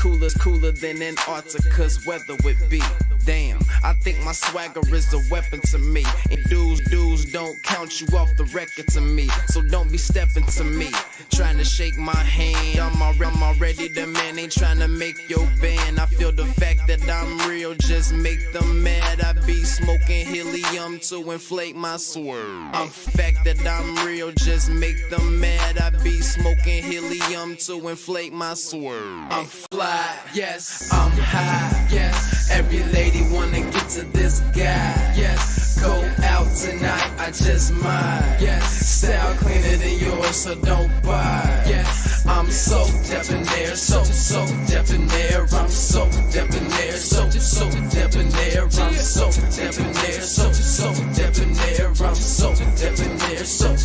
cooler than Antarctica's weather would be. Damn, I think my swagger is a weapon to me. And dudes don't count you off the record to me. So don't be stepping to me, trying to shake my hand. I'm already the man, ain't trying to make your band. I feel the fact that I'm real, just make them mad. I be smoking helium to inflate my swerve. I'm fact that I'm real, just make them mad. I be smoking helium to inflate my swerve. I'm fly, yes, I'm high, yes. Every lady wanna get to this guy, yes. Go out tonight, I just might, yes. Style cleaner than yours, so don't buy, yes. I'm so debonair, so debonair. I'm so debonair, so debonair. I'm so debonair, so debonair. I'm so debonair, so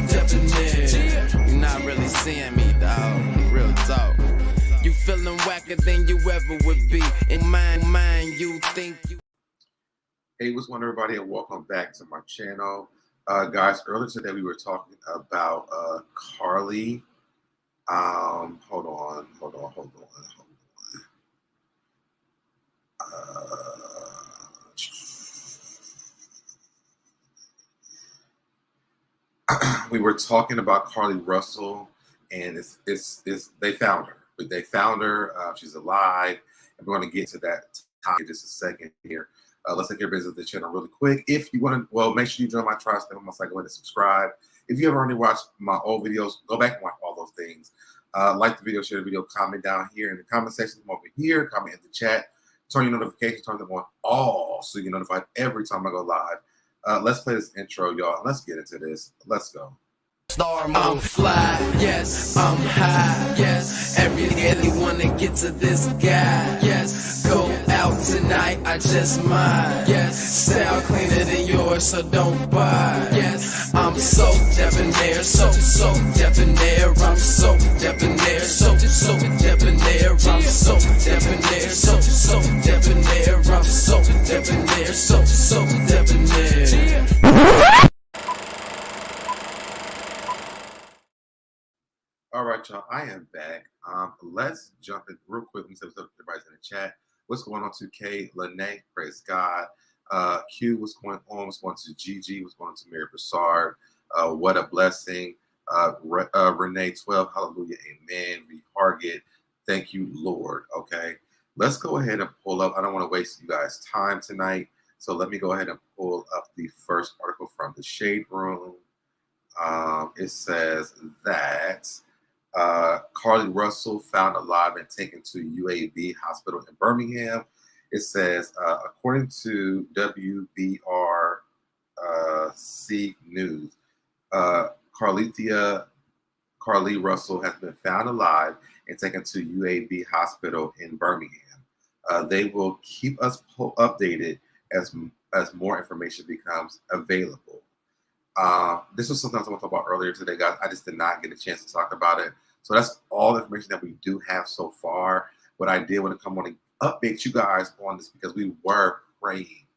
debonair. You're not really seeing me, dog. Real talk. You feeling whacker than you ever would be. In mind, you think you. Hey, what's going on, everybody, and welcome back to my channel. Guys, earlier today we were talking about Carlee. Hold on. We were talking about Carlee Russell, and they found her. They found her. She's alive, and we're going to get to that time in just a second here. Let's take your business of the channel really quick. If you want to, well, make sure you join my tribe. Stay on my site. Go ahead and subscribe. If you ever already watched my old videos, go back and watch all those things. Like the video, share the video, comment down here in the comment section. Come over here, comment in the chat. Turn your notifications, turn them on all so you get notified every time I go live. Let's play this intro, y'all. Let's get into this. Let's go. I'm fly, yes, I'm high, yes. Every lady wanna get to this guy, yes. Go out tonight, I just might, yes. Style cleaner than yours, so don't buy, yes. I'm so debonair, so debonair. I'm so debonair, so debonair. I'm so debonair, so debonair. I'm so debonair, so debonair. All right, y'all, I am back. Let's jump in real quick. Let me say what's up to everybody in the chat. What's going on to Kay, Lene? Praise God. Q, what's going on? What's going to Gigi? What's going on to Mary Broussard? What a blessing. Renee 12, hallelujah, amen. Retarget, thank you, Lord. Okay, let's go ahead and pull up. I don't want to waste you guys' time tonight, so let me go ahead and pull up the first article from the Shade Room. It says that Carlee Russell found alive and taken to UAB hospital in Birmingham. It says, according to WBRC News, Carlee Russell has been found alive and taken to UAB hospital in Birmingham. They will keep us updated as more information becomes available. This was something I was going to talk about earlier today, guys. I just did not get a chance to talk about it. So that's all the information that we do have so far. But I did want to come on and update you guys on this because we were praying.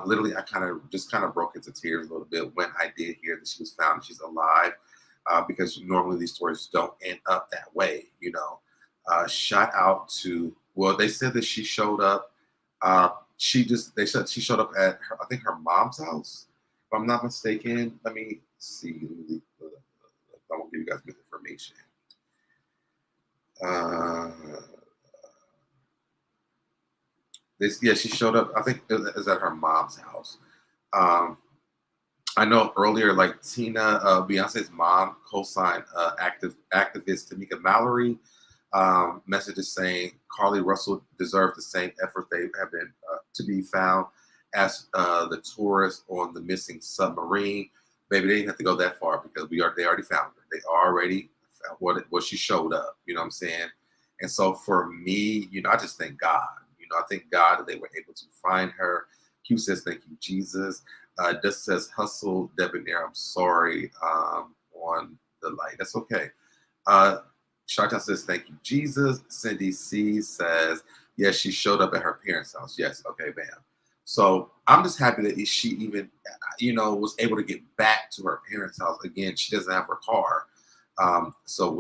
Literally, I kind of broke into tears a little bit when I did hear that she was found and she's alive, because normally these stories don't end up that way. You know, shout out to, well, they said that she showed up. She showed up at her, I think her mom's house, if I'm not mistaken. Let me see. I won't give you guys good information. She showed up, I think it was at her mom's house. I know earlier, like Tina, Beyonce's mom, co-signed activist Tamika Mallory, messages saying Carlee Russell deserved the same effort they have been to be found as the tourists on the missing submarine. Baby, they didn't have to go that far because they already found her. They already found what she showed up. You know what I'm saying? And so for me, you know, I just thank God. You know, I thank God that they were able to find her. Q says, thank you, Jesus. This says, hustle, debonair. I'm sorry on the light. That's okay. Shanta says, thank you, Jesus. Cindy C says, yes, she showed up at her parents' house. Yes, okay, bam. So I'm just happy that she even, you know, was able to get back to her parents' house. Again, she doesn't have her car. So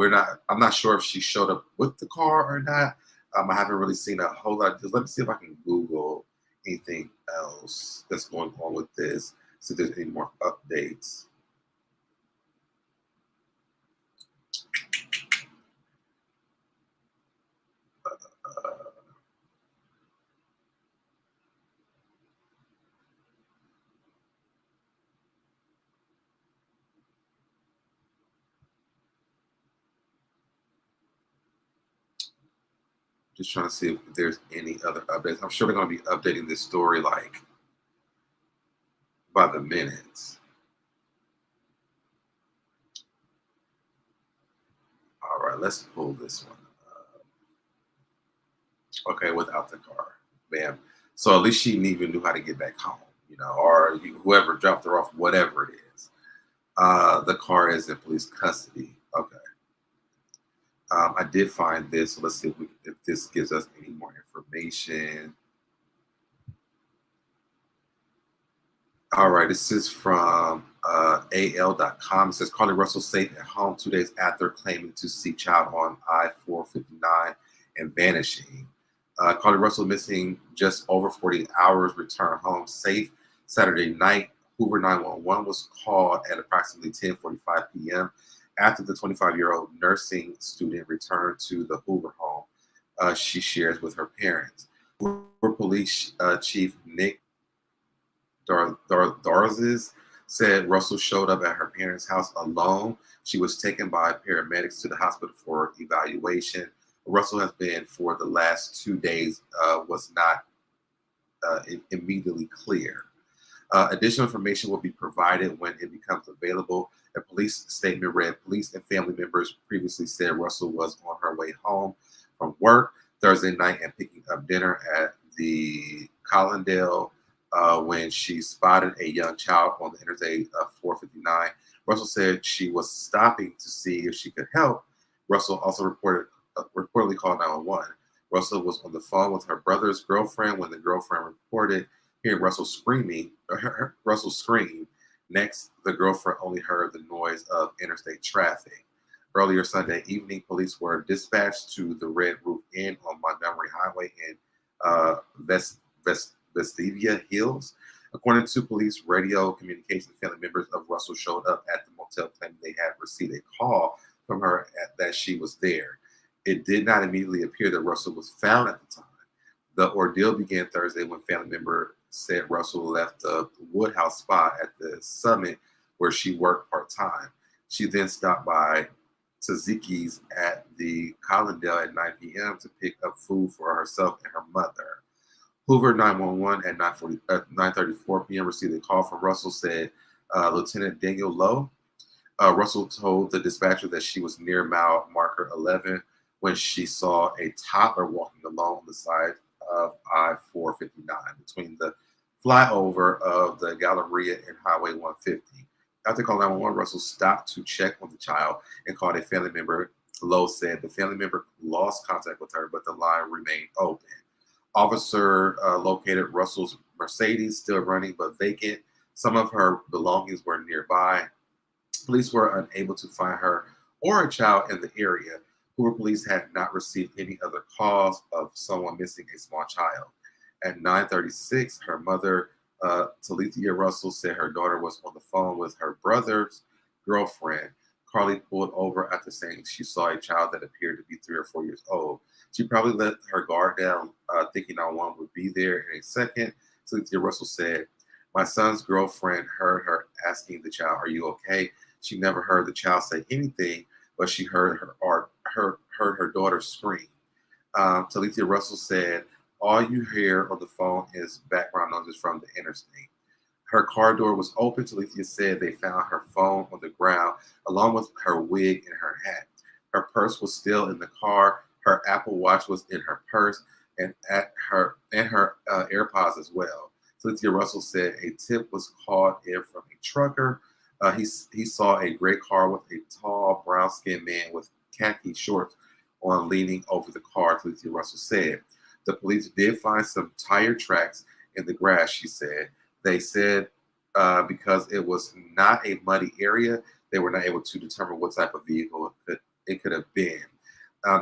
I'm not sure if she showed up with the car or not. I haven't really seen a whole lot. Just let me see if I can Google anything else that's going on with this. See if there's any more updates. Just trying to see if there's any other updates. I'm sure they're going to be updating this story like by the minutes. All right, let's pull this one up. Okay, without the car. Bam. So at least she even knew how to get back home, or whoever dropped her off, whatever it is. The car is in police custody. Okay. I did find this. So let's see if this gives us any more information. All right, this is from AL.com. It says Carlee Russell safe at home 2 days after claiming to see child on I-459 and vanishing. Carlee Russell missing just over 48 hours, returned home safe Saturday night. Hoover 911 was called at approximately 10:45 p.m. after the 25-year-old nursing student returned to the Hoover home she shares with her parents. Hoover Police Chief Nick Darzis said Russell showed up at her parents' house alone. She was taken by paramedics to the hospital for evaluation. Russell has been for the last 2 days, was not immediately clear. Additional information will be provided when it becomes available. A police statement read, police and family members previously said Russell was on her way home from work Thursday night and picking up dinner at the Collindale when she spotted a young child on the interstate 459. Russell said she was stopping to see if she could help. Russell also reportedly called 911. Russell was on the phone with her brother's girlfriend when the girlfriend reported hearing Russell screaming. Russell screamed. Next, the girlfriend only heard the noise of interstate traffic. Earlier Sunday evening, police were dispatched to the Red Roof Inn on Montgomery Highway in Vestavia Hills. According to police radio communication, family members of Russell showed up at the motel claiming they had received a call from her that she was there. It did not immediately appear that Russell was found at the time. The ordeal began Thursday when family member said Russell left the Woodhouse Spa at the Summit where she worked part-time. She then stopped by Tzatziki's at the Collindale at 9 p.m. to pick up food for herself and her mother. Hoover 911 at 9:34 p.m. received a call from Russell, said Lieutenant Daniel Lowe. Russell told the dispatcher that she was near mile marker 11 when she saw a toddler walking along the side of I-459 between the flyover of the Galleria and Highway 150. After calling 911, Russell stopped to check on the child and called a family member. Lowe said the family member lost contact with her, but the line remained open. Officer located Russell's Mercedes, still running but vacant. Some of her belongings were nearby. Police were unable to find her or a child in the area. Hoover police had not received any other calls of someone missing a small child. At 9:36, her mother, Talithia Russell, said her daughter was on the phone with her brother's girlfriend. Carlee pulled over after saying she saw a child that appeared to be 3 or 4 years old. She probably let her guard down, thinking no one would be there in a second. Talithia Russell said, my son's girlfriend heard her asking the child, are you okay? She never heard the child say anything, but she heard her daughter scream. Talithia Russell said, all you hear on the phone is background noises from the interstate. Her car door was open. Talithia said they found her phone on the ground, along with her wig and her hat. Her purse was still in the car. Her Apple Watch was in her purse and her AirPods as well. Talithia Russell said a tip was called in from a trucker. He saw a gray car with a tall, brown-skinned man with khaki shorts on leaning over the car, Talithia Russell said. The police did find some tire tracks in the grass, she said. They said because it was not a muddy area, they were not able to determine what type of vehicle it could have been.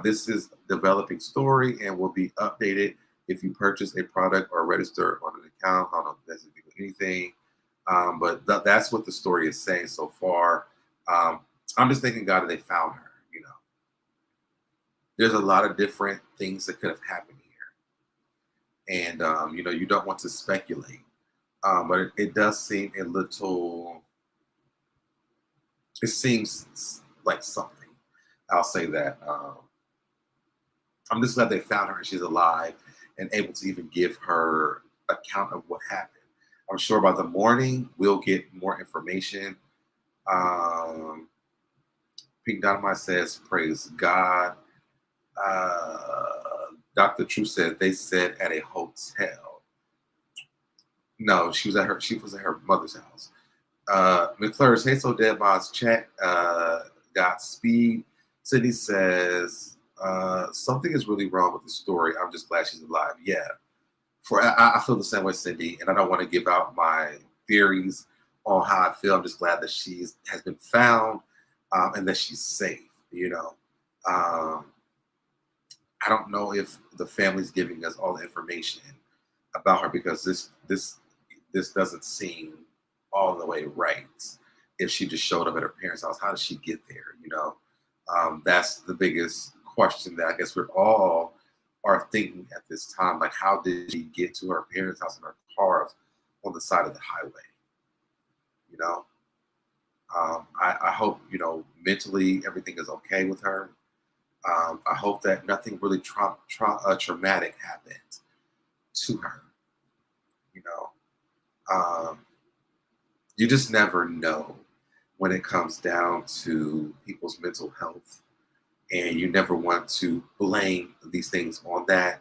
This is developing story and will be updated if you purchase a product or register on an account. I don't know if that's anything, but that's what the story is saying so far. I'm just thanking God that they found her. You know, there's a lot of different things that could have happened here, and you know, you don't want to speculate, but it does seem a little. It seems like something. I'll say that. I'm just glad they found her and she's alive and able to even give her account of what happened. I'm sure by the morning we'll get more information. Pink Dynamite says, "Praise God." Dr. True said they said at a hotel. No, she was at her mother's house. McClure's Hey So Dead Boss chat. Godspeed. Sydney says something is really wrong with the story. I'm just glad she's alive. Yeah, I feel the same way, Cindy, and I don't want to give out my theories on how I feel. I'm just glad that has been found and that she's safe. You know, I don't know if the family's giving us all the information about her because this doesn't seem all the way right. If she just showed up at her parents' house, how did she get there? You know, that's the biggest question that I guess we're all are thinking at this time. Like, how did she get to her parents' house in her car on the side of the highway? You know, I hope, you know, mentally everything is okay with her. I hope that nothing really traumatic happened to her. You know, you just never know when it comes down to people's mental health, and you never want to blame these things on that.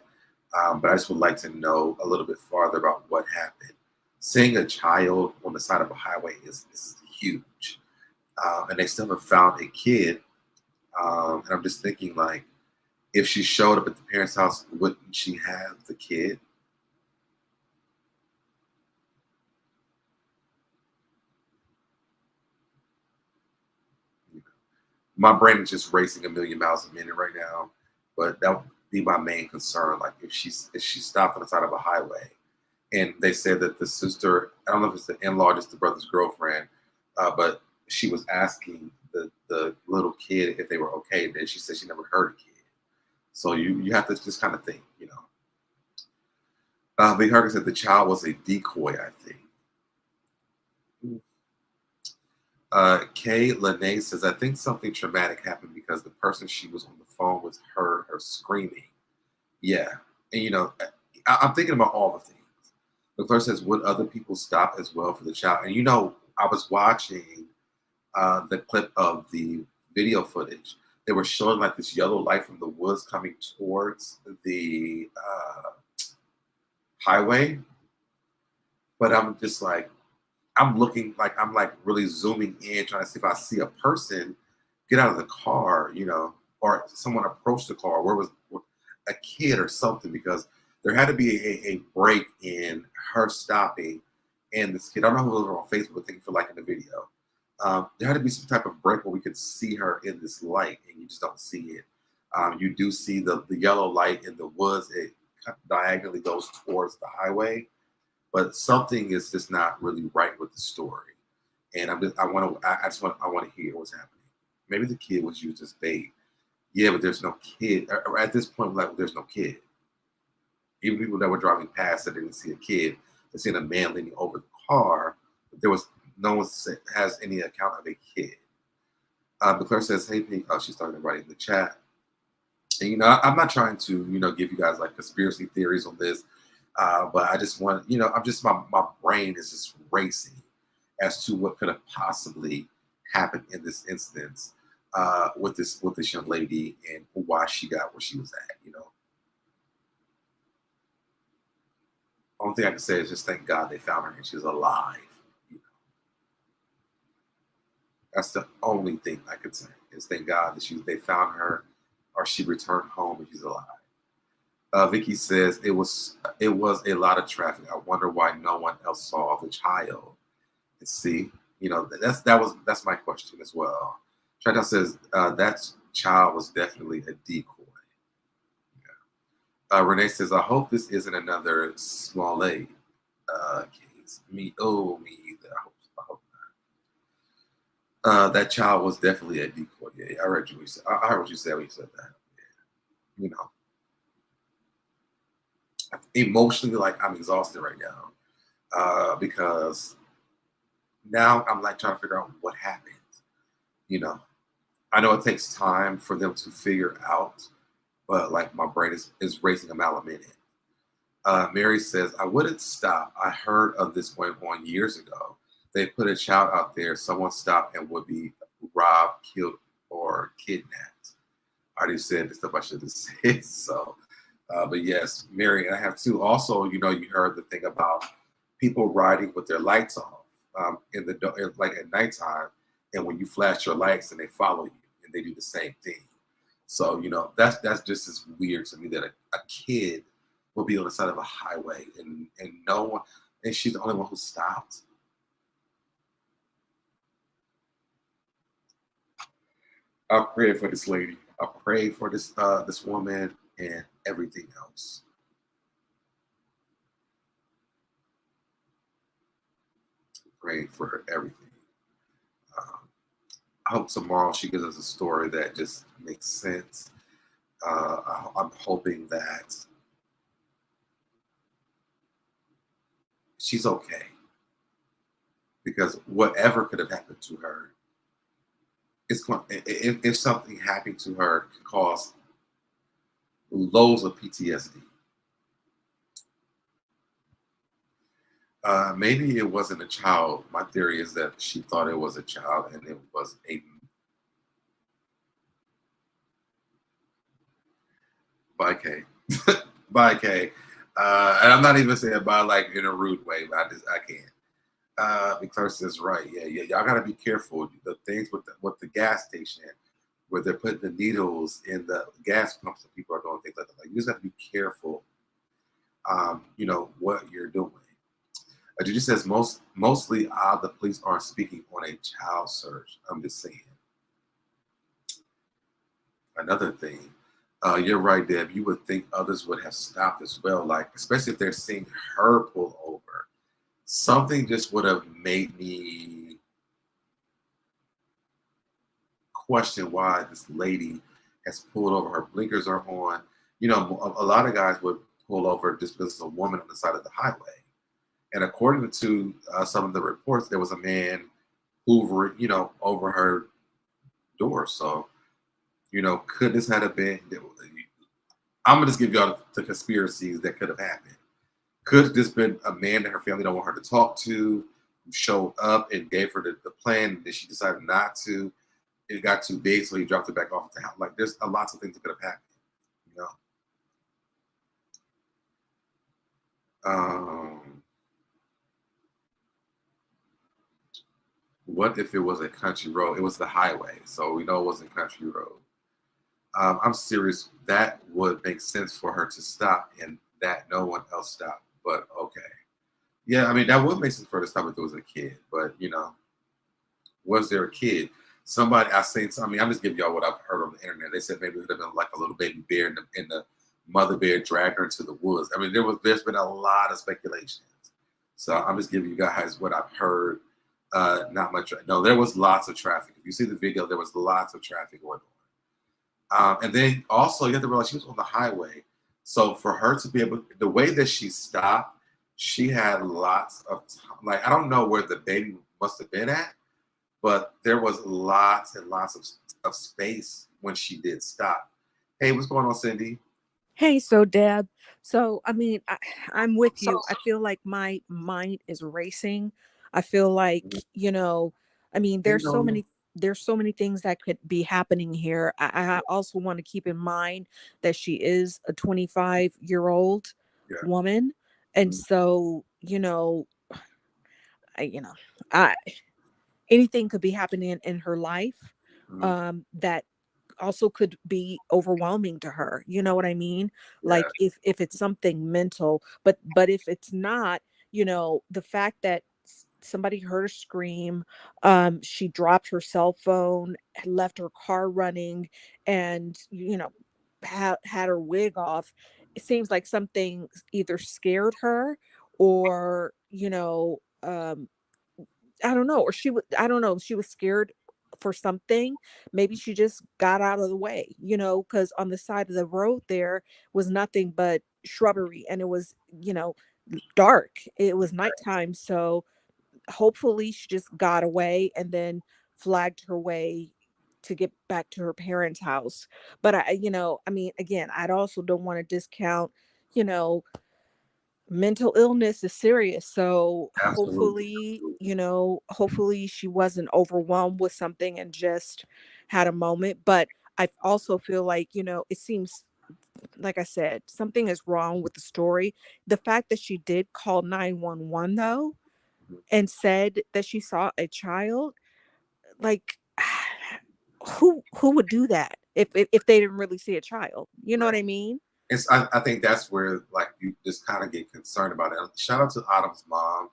But I just would like to know a little bit farther about what happened. Seeing a child on the side of a highway is huge, and they still have found a kid. And I'm just thinking, like, if she showed up at the parents' house, wouldn't she have the kid? My brain is just racing a million miles a minute right now, but that would be my main concern. Like, if she stopped on the side of a highway, and they said that the sister, I don't know if it's the in-law, or just the brother's girlfriend, but she was asking the little kid if they were okay, and then she said she never heard a kid. So you have to just kind of think, you know. Lighthearted said the child was a decoy, I think. Kay Lene says, I think something traumatic happened because the person she was on the phone with heard her screaming. Yeah. And, you know, I'm thinking about all the things. McClure says, would other people stop as well for the child? And, you know, I was watching the clip of the video footage. They were showing like this yellow light from the woods coming towards the highway. But I'm just like, I'm looking like I'm like really zooming in, trying to see if I see a person get out of the car, you know, or someone approach the car. Where was a kid or something? Because there had to be a break in her stopping and this kid. I don't know who was on Facebook, but thank you for liking the video. There had to be some type of break where we could see her in this light, and you just don't see it. You do see the yellow light in the woods. It diagonally goes towards the highway. But something is just not really right with the story, and I want to hear what's happening. Maybe the kid was used as bait. Yeah, but there's no kid. Or at this point, like, there's no kid. Even people that were driving past that didn't see a kid. They seen a man leaning over the car. But there was no one has any account of a kid. McClure says, "Hey, Pete." Oh, she's talking about it in the chat. And, you know, I'm not trying to, you know, give you guys like conspiracy theories on this. But I just want, you know, my brain is just racing as to what could have possibly happened in this instance with this young lady and why she got where she was at, you know. Only thing I can say is just thank God they found her and she's alive. You know, that's the only thing I could say is thank God that they found her or she returned home and she's alive. Vicky says it was a lot of traffic. I wonder why no one else saw the child. And see, you know, that's my question as well. Chantal says that child was definitely a decoy. Renee says, I hope this isn't another small A case. Me either. I hope not. That child was definitely a decoy. Yeah, I heard you. I heard what you said when you said that. Yeah. You know, emotionally, like I'm exhausted right now because now I'm like trying to figure out what happened. You know, I know it takes time for them to figure out, but like my brain is racing a mile a minute. Mary says, I wouldn't stop. I heard of this going on years ago. They put a child out there, someone stopped and would be robbed, killed, or kidnapped. I already said the stuff I should have said. So, but yes, Mary, I have two. Also, you know, you heard the thing about people riding with their lights off in the like at nighttime, and when you flash your lights, and they follow you, and they do the same thing. So, you know, that's just as weird to me that a kid will be on the side of a highway and no one, and she's the only one who stopped. I pray for this lady. I pray for this woman and everything else. Pray for everything. Um, I hope tomorrow she gives us a story that just makes sense. I'm hoping that she's okay because whatever could have happened to her, it's going. If something happened to her, could cause loads of PTSD. Maybe it wasn't a child. My theory is that she thought it was a child and it was a by K. By K. And I'm not even saying by like in a rude way, but I can't. Because says right, yeah. Y'all gotta be careful. The things with the gas station where they're putting the needles in the gas pumps and people are doing things like that. Like you just have to be careful. You know what you're doing. Juju says mostly the police aren't speaking on a child search. I'm just saying. Another thing, you're right, Deb. You would think others would have stopped as well, like especially if they're seeing her pull over. Something just would have made me question why this lady has pulled over. Her blinkers are on. You know, a lot of guys would pull over just because there's a woman on the side of the highway. And according to some of the reports, there was a man hoovering, you know, over her door. So, you know, could this have been? I'm gonna just give y'all the conspiracies that could have happened. Could this been a man that her family don't want her to talk to, who showed up and gave her the plan, and then she decided not to? It got too big, so he dropped it back off at the house. Like, there's a lots of things that could have happened, you know. Um, what if it was a country road? It was the highway, so we know it wasn't country road. I'm serious. That would make sense for her to stop, and that no one else stopped. But okay, yeah, I mean that would make sense for her to stop if there was a kid. But you know, was there a kid? Somebody I seen. I mean, I'm just giving y'all what I've heard on the internet. They said maybe it would have been like a little baby bear, and the mother bear dragged her into the woods. I mean, there's been a lot of speculations. So I'm just giving you guys what I've heard. Not much. No, there was lots of traffic. If you see the video, there was lots of traffic going on. And then also you have to realize she was on the highway. So for her to be able, the way that she stopped, she had lots of time. Like I don't know where the baby must have been at, but there was lots and lots of space when she did stop. Hey, what's going on, Cindy? Hey, so Deb. So, I mean, I'm with you. I feel like my mind is racing. I feel like, I mean, Hey, Nolan. there's so many things that could be happening here. I also want to keep in mind that she is a 25-year-old Yeah. woman. And Mhm. so, I, you know, I anything could be happening in her life Mhm. that also could be overwhelming to her, you know what I mean? Yeah. Like if it's something mental, but if it's not, the fact that somebody heard her scream, she dropped her cell phone, left her car running, and had her wig off, it seems like something either scared her or, I don't know, or I don't know, she was scared for something. Maybe she just got out of the way, because on the side of the road there was nothing but shrubbery, and it was, dark. It was nighttime. So hopefully she just got away and then flagged her way to get back to her parents' house. But I mean, again, I'd also don't want to discount, you know, mental illness is serious. So Absolutely. hopefully, hopefully she wasn't overwhelmed with something and just had a moment. But I also feel like, it seems, like I said, something is wrong with the story. The fact that she did call 911 though, and said that she saw a child, like, who would do that if they didn't really see a child? You know what Right. I mean? I think that's where like you just kind of get concerned about it. Shout out to Autumn's mom.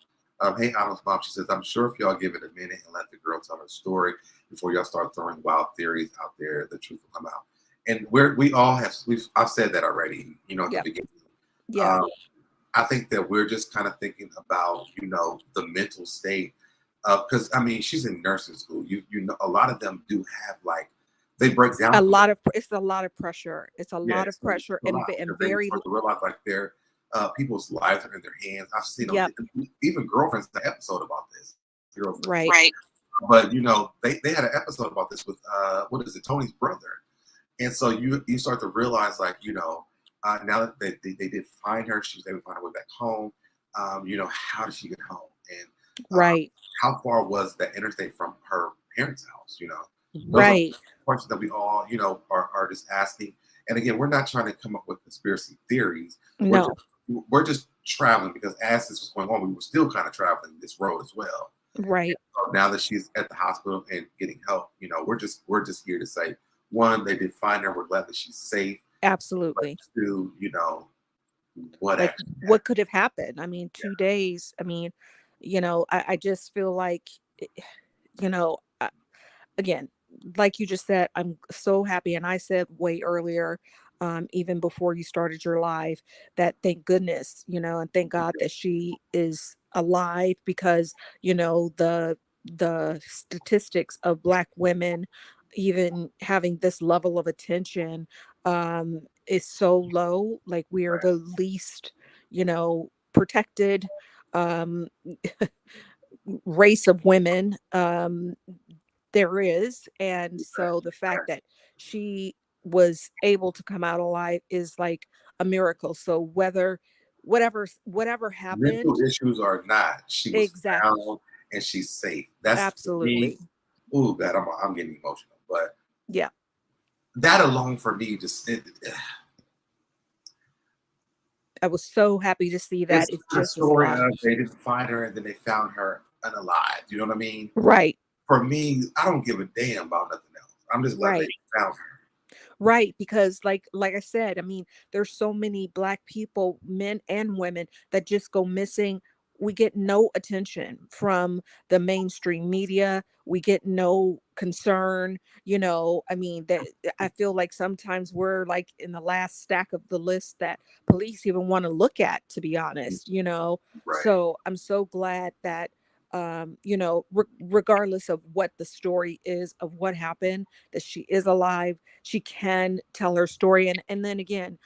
Hey, Autumn's mom. She says, I'm sure if y'all give it a minute and let the girl tell her story before y'all start throwing wild theories out there, the truth will come out. And I've said that already, at the Yeah. beginning. Yeah. Um, I think that we're just kind of thinking about, the mental state. Because I mean, she's in nursing school. You know, a lot of them do have like they break down. It's a lot of pressure. It's a Yeah, lot of so pressure a lot and because they very. start to realize like their people's lives are in their hands. I've seen them, Yep. even girlfriends had an episode about this. Girlfriends, Right. right? But they had an episode about this with what is it, Tony's brother. And so you start to realize like now that they did find her, she was able to find her way back home. How did she get home, and Right. how far was that interstate from her parents' house? Those are Right. questions that we all are just asking. And again, we're not trying to come up with conspiracy theories. No. We're just traveling because as this was going on, we were still kind of traveling this road as well. Right. So now that she's at the hospital and getting help, we're just here to say, one, they did find her. We're glad that she's safe. Absolutely. But two, what Like, actually what could have happened? I mean, 2 days. I mean, I just feel like, you know, I, again, like you just said, I'm so happy. And I said way earlier, even before you started your live, that thank goodness, and thank God that she is alive, because, the statistics of Black women even having this level of attention is so low. Like, we are the least, protected um race of women there is. And so the fact that she was able to come out alive is like a miracle. So whatever mental happened. issues or not, she was Exactly. found and she's safe. That's for me. Absolutely. Ooh, God, I'm getting emotional. But Yeah. that alone for me just I was so happy to see it's that it a just was story alive. of they didn't find her and then they found her unalive. You know what I mean? Right. For me, I don't give a damn about nothing else. I'm just glad they Right. found her. Right, because like I said, I mean, there's so many Black people, men and women, that just go missing. We get no attention from the mainstream media. We get no concern, I mean, that I feel like sometimes we're like in the last stack of the list that police even want to look at, to be honest. Right. So I'm so glad that regardless of what the story is of what happened, that she is alive, she can tell her story. And then again,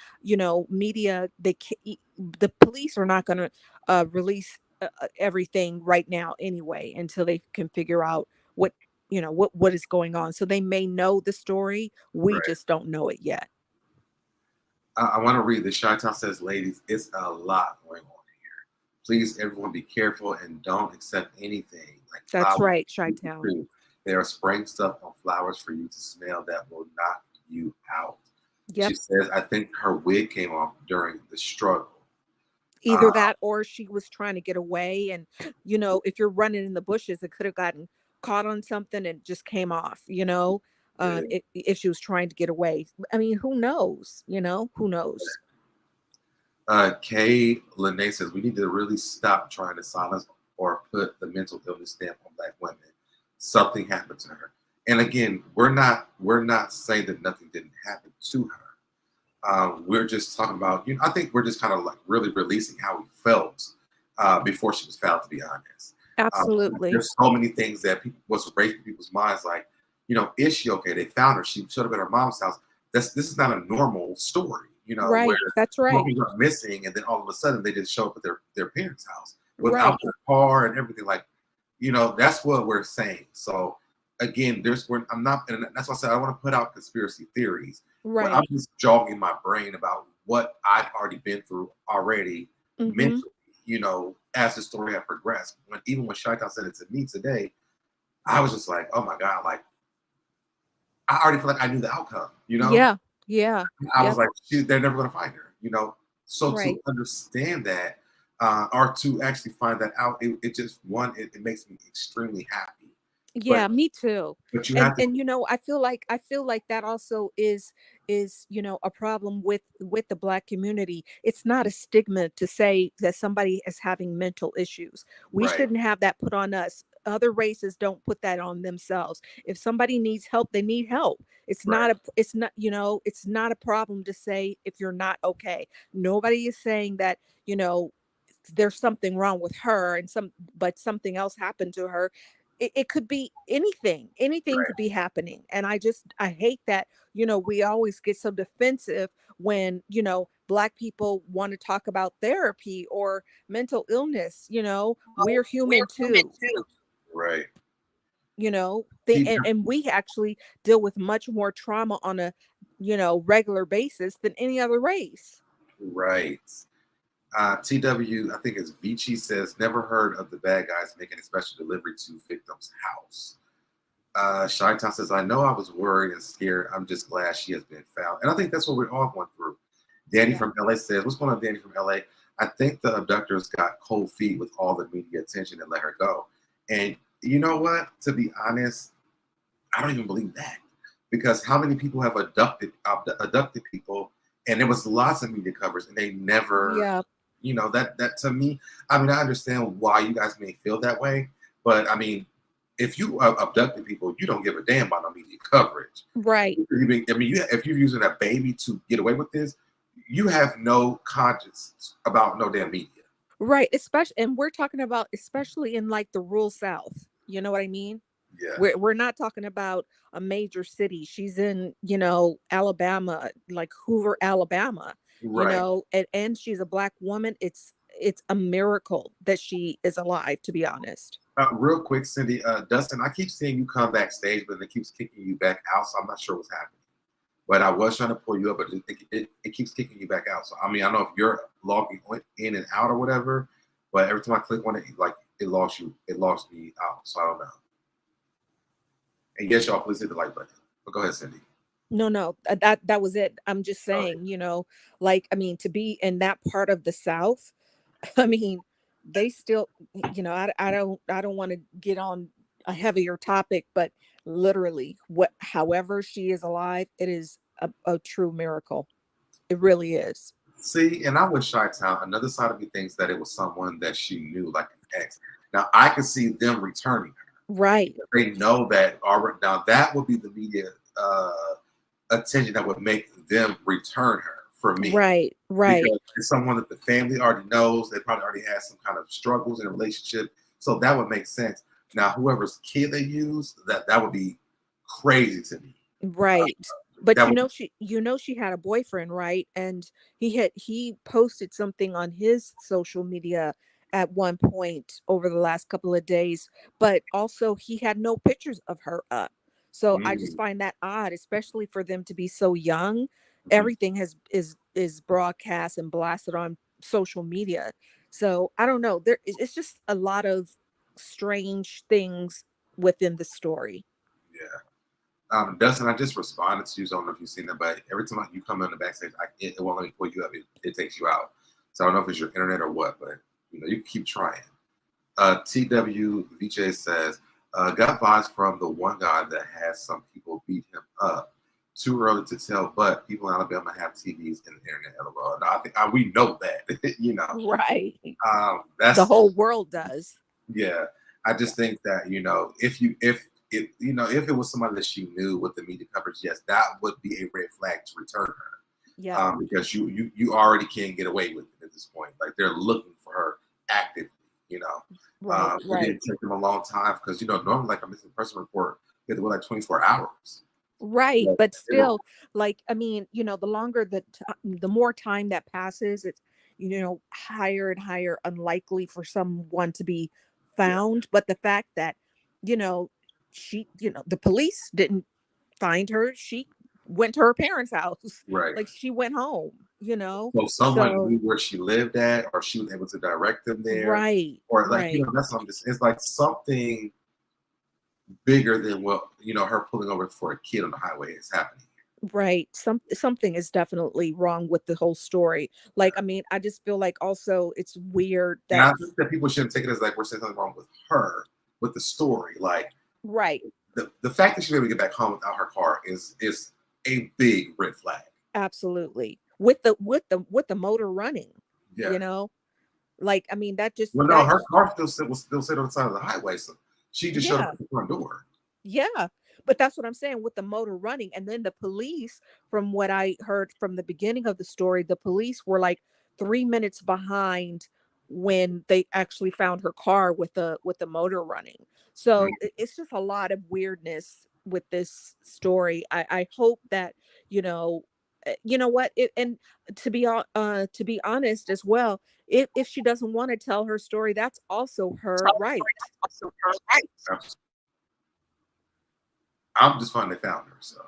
media, the police are not going to release everything right now anyway, until they can figure out what is going on. So they may know the story, we Right. just don't know it yet. I want to read this. Chi-Town says, ladies, it's a lot going on here. Please, everyone, be careful and don't accept anything like That's flowers. right, Chi-Town. They are spraying stuff on flowers for you to smell that will knock you out. Yep. She says, I think her wig came off during the struggle. Either that, or she was trying to get away, and if you're running in the bushes, it could have gotten caught on something and just came off. If she was trying to get away. I mean, who knows? Who knows? Kay Lene says, we need to really stop trying to silence or put the mental illness stamp on Black women. Something happened to her. And again, we're not saying that nothing didn't happen to her. We're just talking about, I think we're just kind of like really releasing how we felt before she was found, to be honest. Absolutely. There's so many things that was racing people's minds, like, is she okay? They found her. She should have been at her mom's house. This is not a normal story, where Right. That's right. people are missing and then all of a sudden they just show up at their parents' house Right. without their car and everything. Like, that's what we're saying. So again, I'm not, and that's why I said I don't want to put out conspiracy theories, but I'm Right. just jogging my brain about what I've already been through already Mm-hmm. mentally, as the story had progressed. Even when Shaitan said it to me today, I was just like, oh my God, like I already feel like I knew the outcome, Yeah. Yeah. I was Yep. like, they're never going to find her. So to Right. understand that, or to actually find that out, it just it makes me extremely happy. But Yeah, me too. you And have to, I feel like that also is a problem with the Black community. It's not a stigma to say that somebody is having mental issues. We right, shouldn't have that put on us. Other races don't put that on themselves. If somebody needs help, they need help. right, It's not a problem to say if you're not okay. Nobody is saying that, you know, there's something wrong with her but something else happened to her. It could be anything right. could be happening. And I hate that, we always get so defensive when, Black people want to talk about therapy or mental illness. We're human too. Right. And, and we actually deal with much more trauma on a regular basis than any other race. Right. TW, I think it's Vici says, never heard of the bad guys making a special delivery to victim's house. Shaitan says, I know I was worried and scared. I'm just glad she has been found. And I think that's what we're all going through. Danny Yeah. from LA says, what's going on, Danny from LA? I think the abductors got cold feet with all the media attention and let her go. And you know what? To be honest, I don't even believe that. Because how many people have abducted people, and there was lots of media coverage, and they never, Yeah. that to me, I mean, I understand why you guys may feel that way, but I mean, if you abducted people, you don't give a damn about no media coverage. Right. If you're using a baby to get away with this, you have no conscience about no damn media. Right. Especially, and we're talking about especially in like the rural South. You know what I mean? Yeah, We're not talking about a major city. She's in, Alabama, like Hoover, Alabama, right. and she's a Black woman. It's a miracle that she is alive, to be honest. Real quick, Cindy, Dustin, I keep seeing you come backstage, but it keeps kicking you back out, so I'm not sure what's happening. But I was trying to pull you up, but it keeps kicking you back out. So I mean, I know if you're logging in and out or whatever, but every time I click on it, like it lost me out. So I don't know. And yes, y'all, please hit the like button. But go ahead, Cindy. No, that was it. I'm just Sorry. saying, to be in that part of the South, I mean, they still, I don't want to get on a heavier topic, but literally, however she is alive, it is a true miracle. It really is. See, and I was Chi-Town. Another side of me thinks that it was someone that she knew, like an ex. Now I could see them returning her. Right. They know that already. Now that would be the media attention that would make them return her for me. Right. Right. Because it's someone that the family already knows. They probably already had some kind of struggles in a relationship. So that would make sense. Now, whoever's kid they use, that would be crazy to me. Right. But That would, she had a boyfriend, right? And he posted something on his social media at one point over the last couple of days, but also he had no pictures of her up. So I just mm, find that odd, especially for them to be so young. mhm. Everything is broadcast and blasted on social media. So I don't know. It's just a lot of strange things within the story. Yeah. Dustin, I just responded to you. So I don't know if you've seen that, but every time you come in the backstage, it won't let me pull you up. It takes you out. So I don't know if it's your internet or what, but you can keep trying. TW VJ says, got vibes from the one guy that has some people beat him up. Too early to tell, but people in Alabama have TVs and the internet. LOL. Now, I think we know that. Right. That's The whole world does. yeah. I just think that if it was somebody that she knew with the media coverage, yes, that would be a red flag to return her. Yep. because you already can't get away with it at this point. Like they're looking for her actively, you know. Right. It Right. didn't take them a long time because normally like a missing person report, you have to wait like 24 hours. Right. But But they were still, like, I mean, the longer the more time that passes, it's, higher and higher unlikely for someone to be yeah, found. But the fact that, you know, the police didn't find her, she went to her parents' house. right. Like she went home. So someone So, knew where she lived at, or she was able to direct them there, right, or like right. that's what I'm just. It's like something bigger than what her pulling over for a kid on the highway is happening. Right. Something is definitely wrong with the whole story. Like, I mean, I just feel like also it's weird And that I think that people shouldn't take it as like we're saying something wrong with her with the story. Like right, the fact that she's able to get back home without her car is a big red flag. absolutely. With the motor running, Yeah. you know? Like, I mean, that just Well, no, that her car was still sitting on the side of the highway, so she just showed up yeah, at the front door. yeah. But that's what I'm saying with the motor running. And then the police, from what I heard from the beginning of the story, the police were like 3 minutes behind when they actually found her car with the motor running. Mm, So it's just a lot of weirdness with this story. I hope that, you know what, and to be honest as well, if she doesn't want to tell her story, that's also her right. abs- I'm just fine they found her, so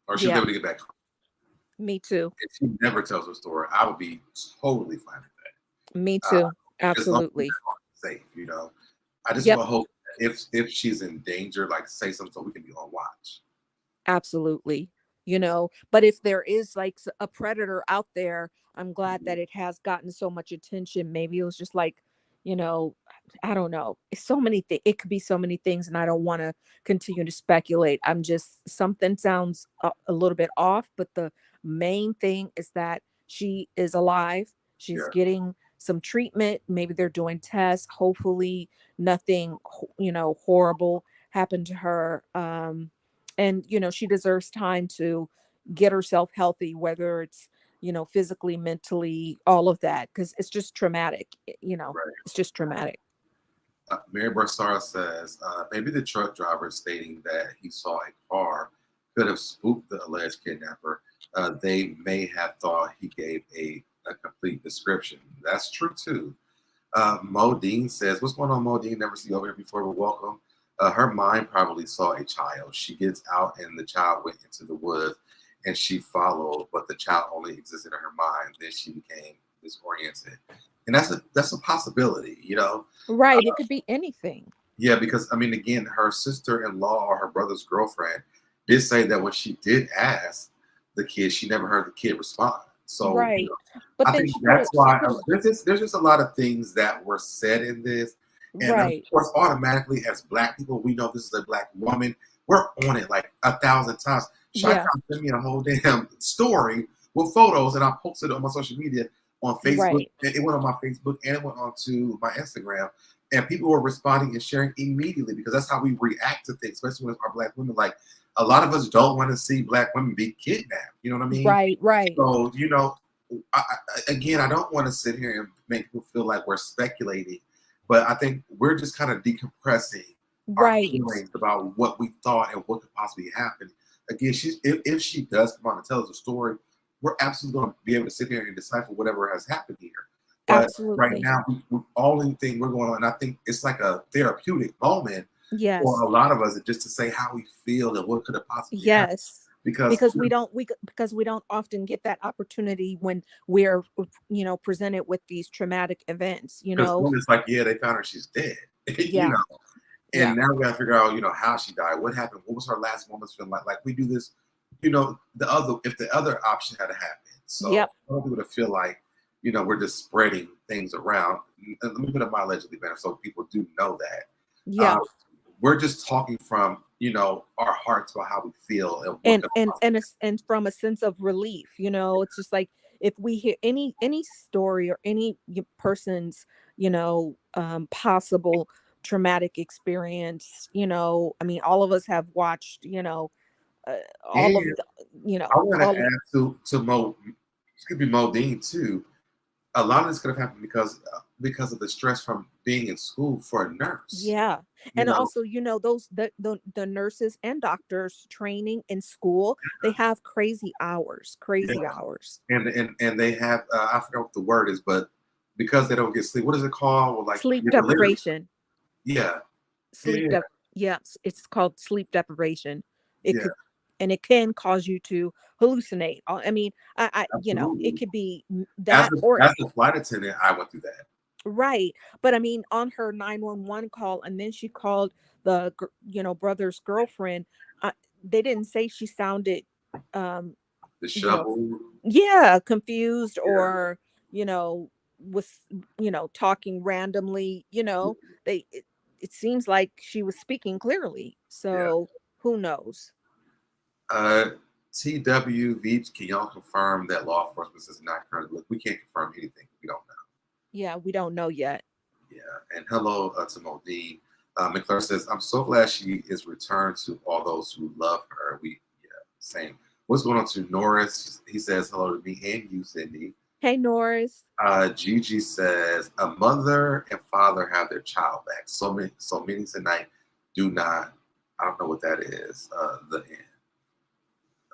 or she was Yeah, able to get back home. me too. If she never tells her story, I would be totally fine with Me that. too. As long as Absolutely. they're safe. I just Yep, will hope if she's in danger, like say something so we can be on watch. absolutely. But if there is like a predator out there, I'm glad that it has gotten so much attention. Maybe it was just like, you know, I don't know. It's so many things. It could be so many things, and I don't want to continue to speculate. I'm just something sounds a little bit off, but the main thing is that she is alive. She's Yeah, getting some treatment. Maybe they're doing tests. Hopefully, nothing, horrible happened to her. And she deserves time to get herself healthy, whether it's physically, mentally, all of that, because it's just traumatic. right. It's just traumatic. Mary Barsara says maybe the truck driver stating that he saw a car could have spooked the alleged kidnapper. They may have thought he gave a complete description. That's true too. Modine says, "What's going on, Modine? Never see you over here before, but welcome." Her mind probably saw a child. She gets out, and the child went into the woods, and she followed, but the child only existed in her mind. Then she became disoriented, and that's a possibility. Right. It could be anything. Yeah, because I mean, again, her sister-in-law or her brother's girlfriend did say that when she did ask the kid, she never heard the kid respond. So, Right. But I then think she could have that's she why could have there's just a lot of things that were said in this, and of right. course, automatically as Black people, we know this is a Black woman. We're on it like 1,000 times. Shy Yeah. sent me a whole damn story with photos, and I posted it on my social media on Facebook. Right. It went on my Facebook and it went onto my Instagram, and people were responding and sharing immediately because that's how we react to things, especially with our Black women. Like a lot of us don't want to see Black women be kidnapped. You know what I mean? Right. Right. So again, I don't want to sit here and make people feel like we're speculating, but I think we're just kind of decompressing our Right. feelings about what we thought and what could possibly happen. Again, if she does come on and tell us a story, we're absolutely going to be able to sit here and decipher whatever has happened here. But right Absolutely. now, we only thing we're going on, and I think it's like a therapeutic moment for Yes. a lot of us, just to say how we feel and what could have possibly happened. Yes. Because Because we don't often get that opportunity when we're presented with these traumatic events. when it's like, yeah, they found her, she's dead. you Yeah. know, Yeah. and now we got to figure out, how she died, what happened, what was her last moments feeling like. Like we do this, if the other option had happened. So Yep. I want people to feel like, we're just spreading things around. And let me put up my allegedly banner so people do know that. Yeah. We're just talking from, our hearts about how we feel and what and could and possibly. and and from a sense of relief, it's just like if we hear any story or any person's possible traumatic experience, I mean, all of us have watched, uh, all of And the I want to all of add to Mo. This could be Modine too. A lot of this could have happened because of the stress from being in school for a nurse. Yeah. You And know, also, those the nurses and doctors training in school, they have crazy yeah. hours. And they have I forgot what the word is, but because they don't get sleep, what is it called? Well, like Sleep you're delirious. deprivation. Yeah, Sleep yeah, dep Yes, it's called sleep deprivation. It yeah. could and it can cause you to hallucinate. I mean, it Absolutely. could be As that or a flight attendant, I went through that. right. But I mean, on her 911 call, and then she called brother's girlfriend. Uh, they didn't say she sounded, um, The you know, shovel. yeah, confused Yeah, or, was, talking randomly, it seems like she was speaking clearly. yeah. So who knows? Uh, TWV, can y'all confirm that law enforcement is not currently? Look, we can't confirm anything. We don't know. Yeah, we don't know yet. Yeah. And hello to Modine. McClure says, I'm so glad she is returned to all those who love her. Yeah, same. What's going on to Norris? He says hello to me and you, Cindy. Hey, Norris. Gigi says, a mother and father have their child back. So many tonight do not. I don't know what that is. The end.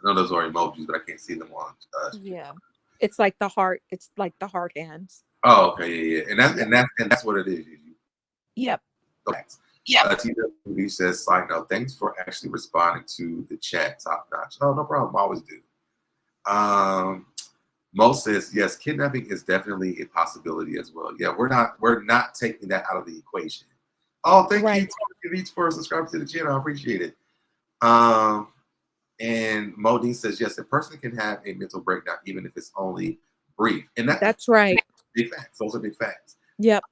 I know those are emojis, but I can't see them on. Yeah. It's like the heart. It's like the heart hands. Oh, okay, yeah. Yep. And that's what it is. Gigi. Yep. Facts. Yep. TWB says, side note, thanks for actually responding to the chat, top notch. Oh, no problem. I always do. Mo says, yes, kidnapping is definitely a possibility as well. Yeah, we're not taking that out of the equation. Oh, thank you for subscribing to the channel. I appreciate it. And Modine says, yes, a person can have a mental breakdown even if it's only brief. And That's right. Big facts. Those are big facts. Yep.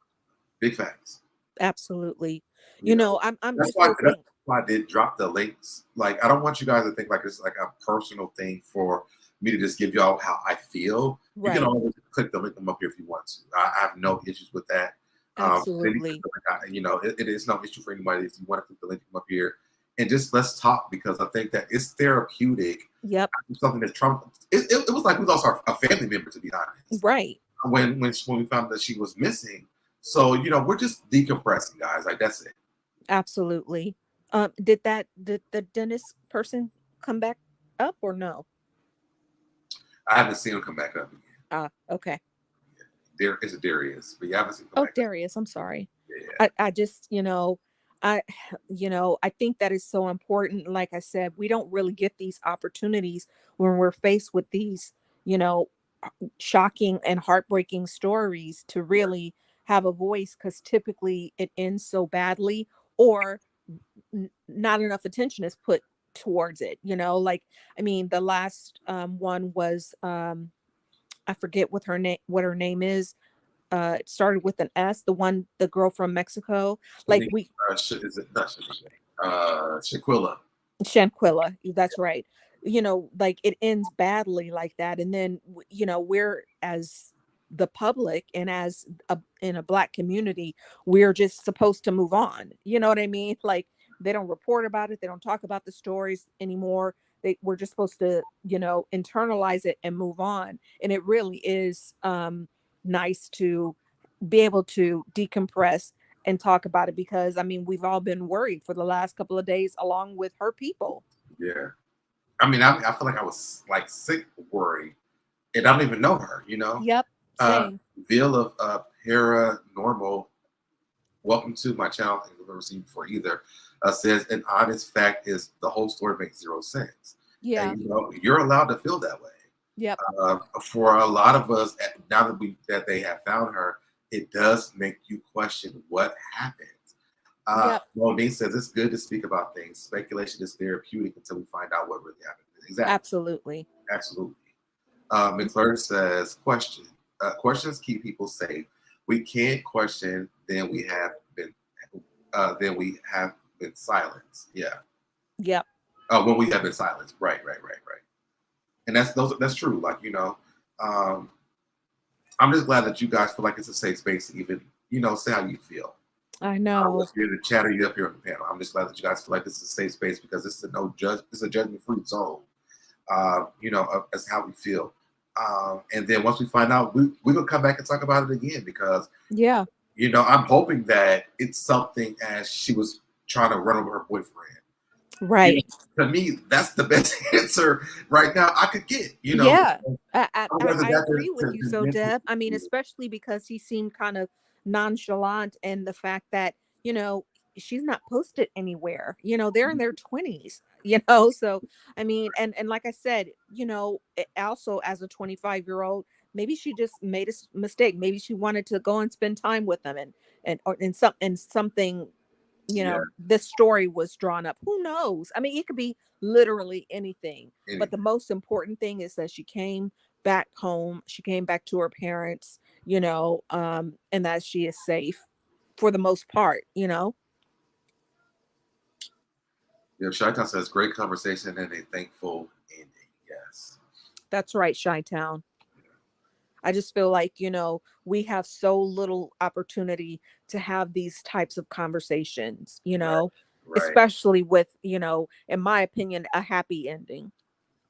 Big facts. Absolutely. I'm That's just why hoping. that's why I did drop the links. Like, I don't want you guys to think like it's like a personal thing for me to just give y'all how I feel. You can Right. always click the link them up here if you want to. I have no issues with that. Absolutely. It is no issue for anybody if you want to click the link them up here and just let's talk, because I think that it's therapeutic. Yep. Something that's trauma. It was like we lost a family member, to be honest. Right. When we found that she was missing. So, we're just decompressing, guys. Like, that's it. Absolutely. Did the dentist person come back up or no? I haven't seen him come back up again. Okay. It's a Darius, but you haven't seen him Oh, come back Darius, I'm sorry. up. I just, I I think that is so important. Like I said, we don't really get these opportunities when we're faced with these, you know, shocking and heartbreaking stories to really have a voice, because typically it ends so badly, or not enough attention is put towards it. Like, I mean, the last one was, I forget what her name is. It started with an S, the girl from Mexico. Like, Is it not Shaquilla? Shanquilla, that's right. Like, it ends badly like that. And then, we're, as the public and as in a Black community, we're just supposed to move on. You know what I mean? Like, they don't report about it. They don't talk about the stories anymore. We're just supposed to, internalize it and move on. And it really is nice to be able to decompress and talk about it, because I mean, we've all been worried for the last couple of days along with her people. Yeah. I mean, I feel like I was like sick worried, and I don't even know her. Yep. Same. Veil of Paranormal, welcome to my channel. I've never seen before either. Says an honest fact is the whole story makes zero sense. Yeah. And, you're allowed to feel that way. Yep. For a lot of us, now that they have found her, it does make you question what happened. Yep. Monique says it's good to speak about things. Speculation is therapeutic until we find out what really happened. Exactly. Absolutely. McClure says questions keep people safe. We can't question, then we have been silenced. Yeah. Yep. When we have been silenced. Right. And that's true. Like, I'm just glad that you guys feel like it's a safe space to even, say how you feel. I know. Here to chatter you up here on the panel. I'm just glad that you guys feel like this is a safe space, because this is a judgment-free zone. As how we feel. And then once we find out, we're gonna come back and talk about it again because Yeah. I'm hoping that it's something as she was trying to run over her boyfriend. Right. To me, that's the best answer right now I could get. Yeah. Whether I that agree with you. So, mental. Deb, I mean, especially because he seemed kind of nonchalant, and the fact that, you know, she's not posted anywhere, they're in their 20s, so I mean, and like I said, also as a 25-year-old, maybe she just made a mistake. Maybe she wanted to go and spend time with them, and something, Yeah, this story was drawn up. Who knows? I mean, it could be literally anything. But the anything. most important thing is that she came back home. She came back to her parents, and that she is safe for the most part. Yeah, Shaitan says great conversation and a thankful ending. Yes. That's right, Chi-Town. I just feel like, we have so little opportunity to have these types of conversations, Right. Right. especially with, in my opinion, a happy ending.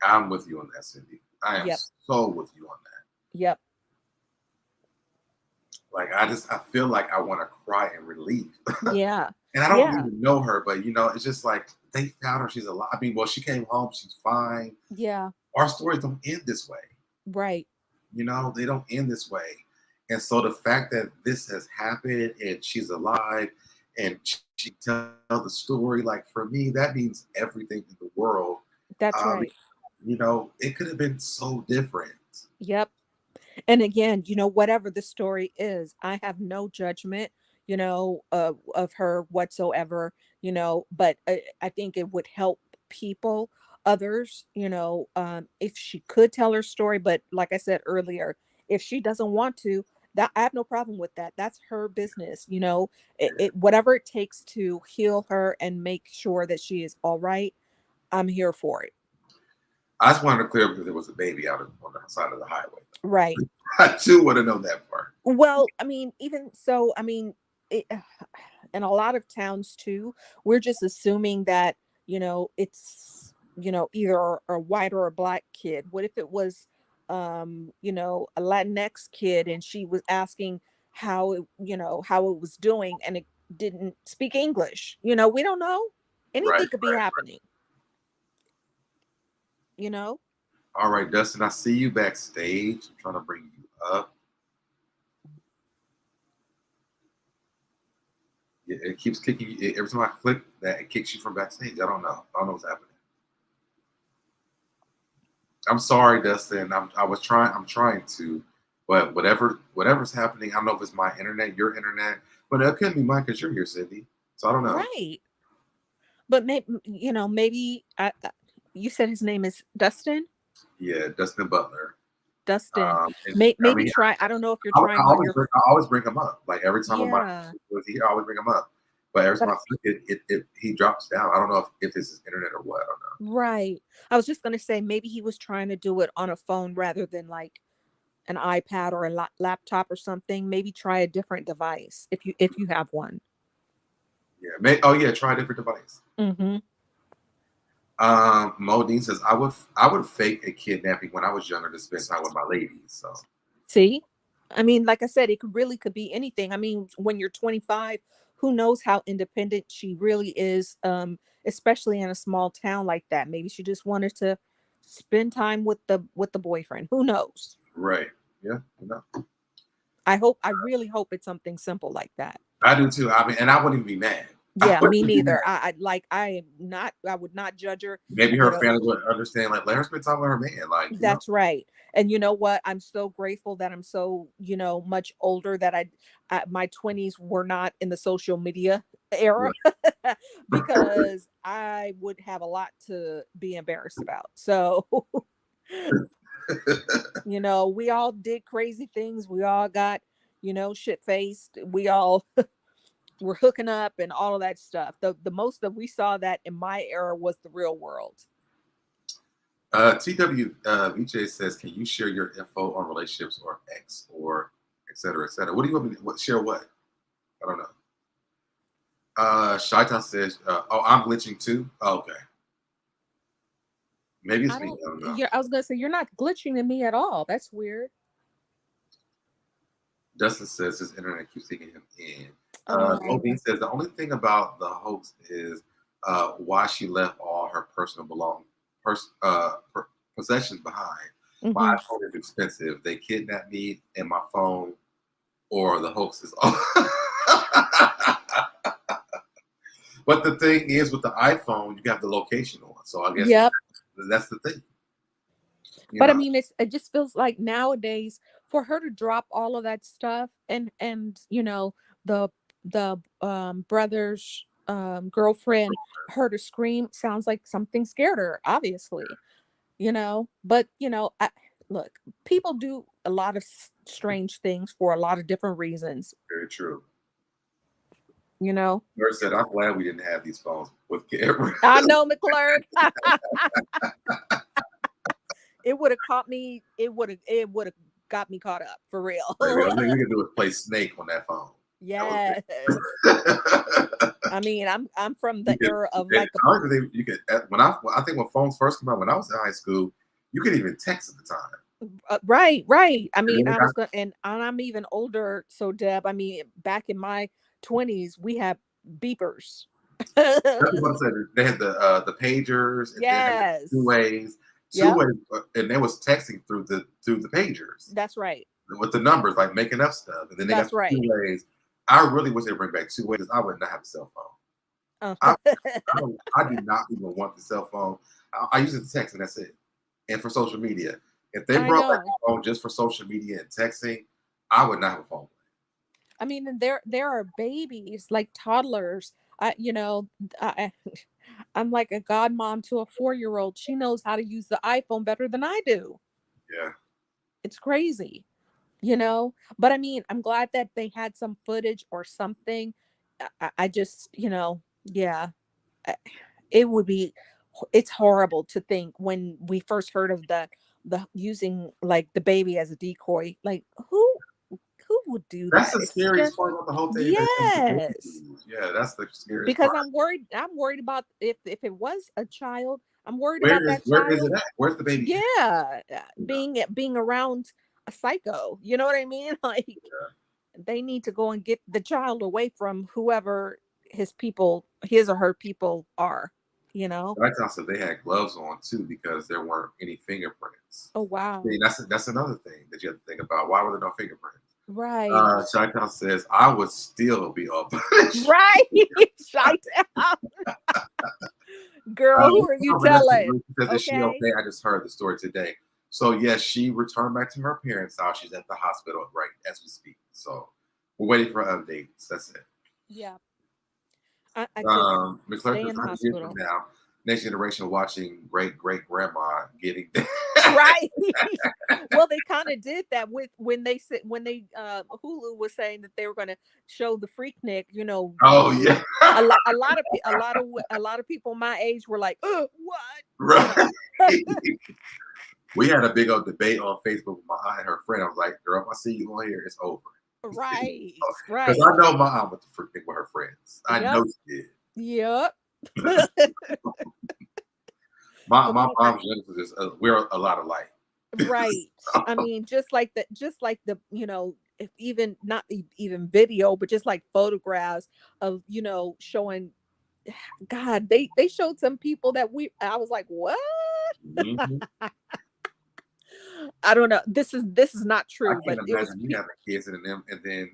I'm with you on that, Cindy. I am Yep. so with you on that. Yep. Like I feel like I want to cry in relief. Yeah. And I don't Yeah. even know her, but it's just like they found her. She's alive. I mean, well, she came home. She's fine. Yeah. Our stories don't end this way. Right. They don't end this way. And so the fact that this has happened and she's alive and she tell the story, like for me, that means everything in the world. That's Um, right. it could have been so different. Yep. And again, whatever the story is, I have no judgment, of her whatsoever, but I think it would help people, others, if she could tell her story. But like I said earlier, if she doesn't want to, that I have no problem with that. That's her business, whatever it takes to heal her and make sure that she is all right. I'm here for it. I just wanted to clear up because there was a baby out on the side of the highway. Right. I too want to know that part. Well, I mean, even so, I mean, it, in a lot of towns too, we're just assuming that, it's, either a white or a black kid. What if it was, a Latinx kid, and she was asking how it was doing, and it didn't speak English? We don't know. Right, Anything could be right. happening, you know? All right, Dustin, I see you backstage. I'm trying to bring you up. Yeah, it keeps kicking you. Every time I click that, it kicks you from backstage. I don't know. I don't know what's happening. I'm sorry, Dustin. I'm trying to, but whatever's happening, I don't know if it's my internet, your internet, but it couldn't be mine because you're here, Cindy. So I don't know. Right. But maybe you said his name is Dustin. Yeah, Dustin Butler. Dustin, And I maybe mean, try. I don't know if you're I trying on your. always bring him up. Like every time I'm Yeah, with here, I always bring him up. But every time but I click it, he drops down. I don't know if it's his internet or what. I don't know. right. I was just gonna say maybe he was trying to do it on a phone rather than like an iPad or a laptop or something. Maybe try a different device if you have one. Yeah. Oh yeah, try a different device. Mm-hmm. Modine says I would fake a kidnapping when I was younger to spend time with my ladies. So See, I mean, like I said, it could be anything. I mean, when you're 25, who knows how independent she really is, especially in a small town like that. Maybe she just wanted to spend time with the boyfriend. Who knows? right. Yeah, I really hope it's something simple like that. I do too. I mean, and I wouldn't even be mad. I Yeah, me wouldn't be neither. mad. I would not judge her. Maybe You her know, family would understand. Like, let her spend time with her man. Like, that's right. And you know what? I'm so grateful that I'm so, much older, that my 20s were not in the social media era, because I would have a lot to be embarrassed about. So, we all did crazy things. We all got, shit faced. We all were hooking up and all of that stuff. The most that we saw that in my era was the real world. TW VJ says, can you share your info on relationships or ex or et cetera, et cetera? What do you want me to share? What? I don't know. Shaita says, oh, I'm glitching too. Oh, okay. Maybe it's I me. don't. I don't know. Yeah, I was gonna say you're not glitching in me at all. That's weird. Justin says his internet keeps taking him in. Oh, Odin says the only thing about the hoax is why she left all her personal possessions behind. My hmm. iPhone is expensive. They kidnapped me and my phone, or the hoax is all. But the thing is, with the iPhone, you got the location on. So I guess Yep. that's the thing. You But I know, mean, it just feels like nowadays for her to drop all of that stuff and the brother's girlfriend, her to scream sounds like something scared her, obviously. But look, people do a lot of strange things for a lot of different reasons. very true. You know, Nurse said, "I'm glad we didn't have these phones with camera." I know, McClurg. It would have caught me. It would have got me caught up for real. Maybe the only thing we can do is play Snake on that phone. Yes. That I mean, I'm from you the could, era of and like I don't think you could. I think when phones first came out, when I was in high school, you could even text at the time. right. I And mean, then I was going and I'm even older, so Deb, I mean, back in my 20s, we had beepers. that's what I said. They had the pagers, and then they had Yes. two Yep, ways, and they was texting through the pagers that's right. with the numbers, like making up stuff, and then they got That's the two right. ways. I really wish they bring back two ways. I would not have a cell phone. Uh, I, I do not even want the cell phone. I use it to text, and that's it. And for social media, if they I brought back know. a phone just for social media and texting, I would not have a phone. I mean, and there are babies like toddlers. I I'm like a godmom to a 4-year-old. She knows how to use the iPhone better than I do. Yeah, It's crazy. But I mean, I'm glad that they had some footage or something. I just, yeah, I- it would be, it's horrible to think when we first heard of the using like the baby as a decoy, like who would do that's that? the It's scariest just, part about the whole thing. yes, Yeah, that's the scariest because part. I'm worried about if it was a child, I'm worried about Where that is it child. at? Where's the baby at? Yeah, You know? being around a psycho, you know what I mean? Like, they need to go and get the child away from whoever his or her people are, you know? But I thought they had gloves on too because there weren't any fingerprints. Oh, wow. See, that's another thing that you have to think about. Why were there no fingerprints? Right. Shaitan says, I would still be all Right. Shite out. Girl, who are you telling? says, is she Okay. okay? I just heard the story today. So, yes, she returned back to her parents' house. She's at the hospital right as we speak. So, we're waiting for updates. That's it. Yeah. I just McClure stay says, in the 100 years from hospital. now, next generation watching great great grandma getting Right. Well, they kind of did that with when they said when they Hulu was saying that they were going to show the Freaknik, Oh, yeah. a lot of people my age were like, what? Right. We had a big old debate on Facebook with my aunt and her friend. I was like, girl, if I see you on here, it's over. Right. Because Right. I know my aunt went to freaking with her friends. I Yep. know she did. Yep. My I mean, mom's just we're a lot alike. right. I mean, just like the, if even not even video, but just like photographs of, showing, God, they showed some people that I was like, what? Mhm. I don't know. This is not I true, can't but it was imagine me having kids and them, and then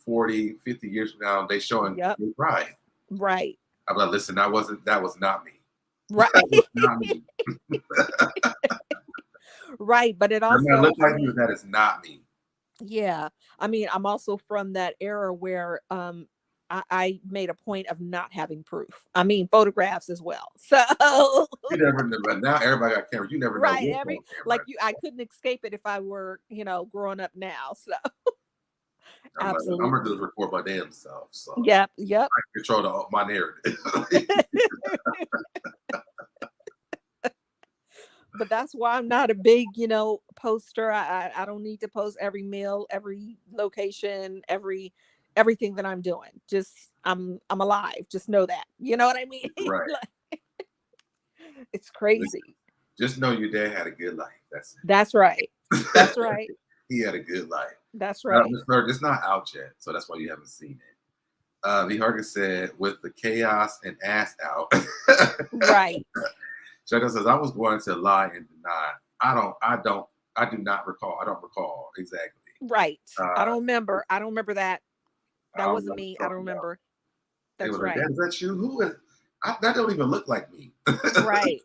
40, 50 years from now, they showing yep, me pride. right. I'm like, listen, that was not me. Right. That was not me. Right. But it I mean, I also, look like you, but that is not me. yeah. I mean, I'm also from that era where I made a point of not having proof. I mean, photographs as well. So You never know. But now everybody got cameras. You never know right, what's on like camera. I couldn't escape it if I were, growing up now. So I'm like, I'm gonna absolutely. just record my damn self. So Yep, yep. I control my narrative. But that's why I'm not a big, poster. I don't need to post every meal, every location, everything that I'm doing. Just I'm alive. Just know that. You know what I mean? Right. Like, it's crazy. Just know your dad had a good life. That's it. That's right. That's right. He had a good life. That's right. Miss Berg, it's not out yet, so that's why you haven't seen it. Lighthearted said, with the chaos and ass out. Right. Shaka says, I was going to lie and deny. I do not recall. I don't recall exactly. Right. I don't remember. I don't remember that. That wasn't me. I don't about. remember. That's Like, right. Dad, is that you? Who is? That don't even look like me. Right.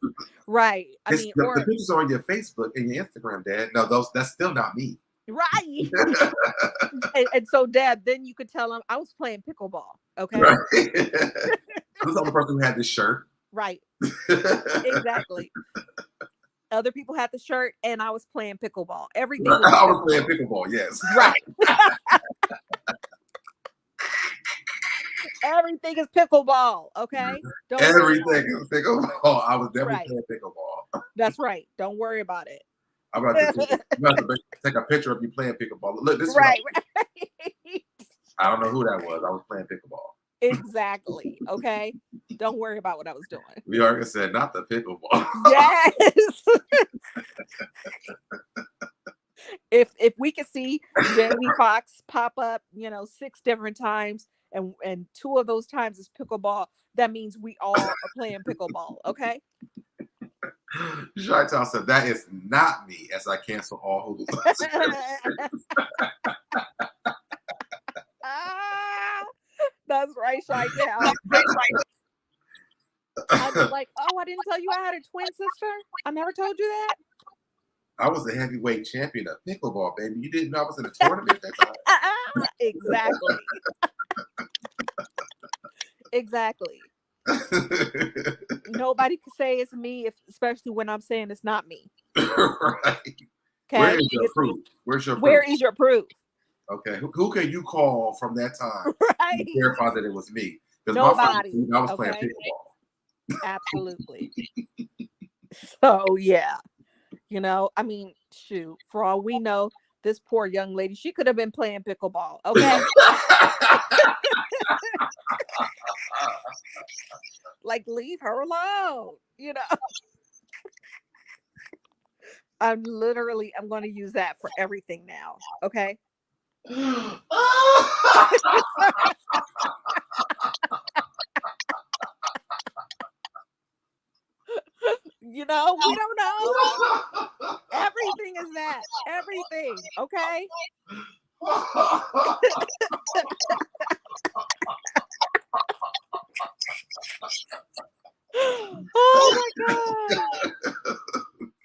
Right. I mean, the pictures are on your Facebook and your Instagram, Dad. No, that's still not me. Right. and so, Dad, then you could tell him I was playing pickleball. Okay. Right. I was the only person who had this shirt. Right. Exactly. Other people had the shirt, and I was playing pickleball. Everything. I was playing pickleball. Yes. Right. Everything is pickleball. Okay. Don't Everything is pickleball. I was definitely playing pickleball. That's right. Don't worry about it. I'm about to take a picture of you playing pickleball. Look, this is right. I don't know who that was. I was playing pickleball. Exactly. Okay. Don't worry about what I was doing. We already said not the pickleball. Yes. If we could see Jamie Foxx pop up, 6 different times, and 2 of those times is pickleball, that means we all are playing pickleball. Okay. Shy-Town said that is not me, as I cancel all Hulu. That's right, Shy-Town. I was like, oh, I didn't tell you I had a twin sister. I never told you that. I was the heavyweight champion of pickleball, baby. You didn't know I was in a tournament that time? Exactly. Exactly. Nobody could say it's me, especially when I'm saying it's not me. Right. Okay. Where is your proof? Where is your proof? Okay. Who can you call from that time right. to verify that it was me? Nobody. I was playing pickleball. Absolutely. So yeah. I mean, shoot, for all we know, this poor young lady, she could have been playing pickleball. Okay. Like, leave her alone. I'm going to use that for everything now. Okay. We don't know. Everything is that. Everything. Okay. Oh my God.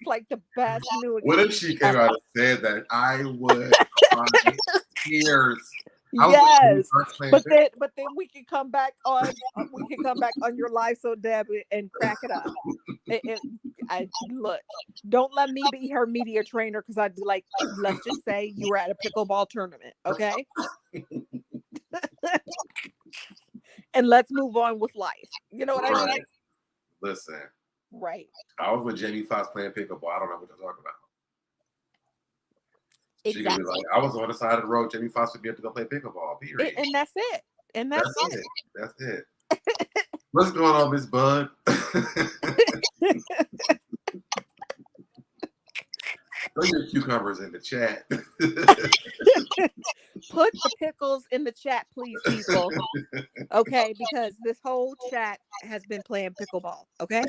Like the best new. What if she came out and said that? I would cry tears. Yes, but then we can come back on your live so Deb and crack it up. Look, don't let me be her media trainer, because I'd be like, let's just say you were at a pickleball tournament, okay? And let's move on with life. You know what I mean? Listen. Right. I was with Jamie Foxx playing pickleball. I don't know what they're talking about. Exactly. She could be like, I was on the side of the road. Jamie Foxx would be able to go play pickleball. Period. And that's it. And that's it. That's it. What's going on, Miss Bud? Throw your cucumbers in the chat. Put the pickles in the chat, please, people. Okay, because this whole chat has been playing pickleball. Okay.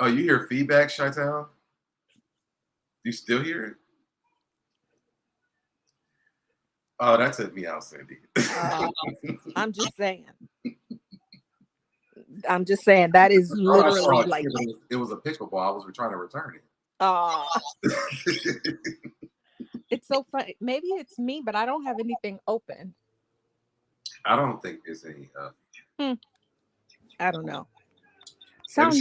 Oh, you hear feedback, Chi-Town? You still hear it? Oh, that took me out, Cindy. I'm just saying. That is literally like it was a pickleball. I was trying to return it. It's so funny. Maybe it's me, but I don't have anything open. I don't think there's any. I don't know. Sounds.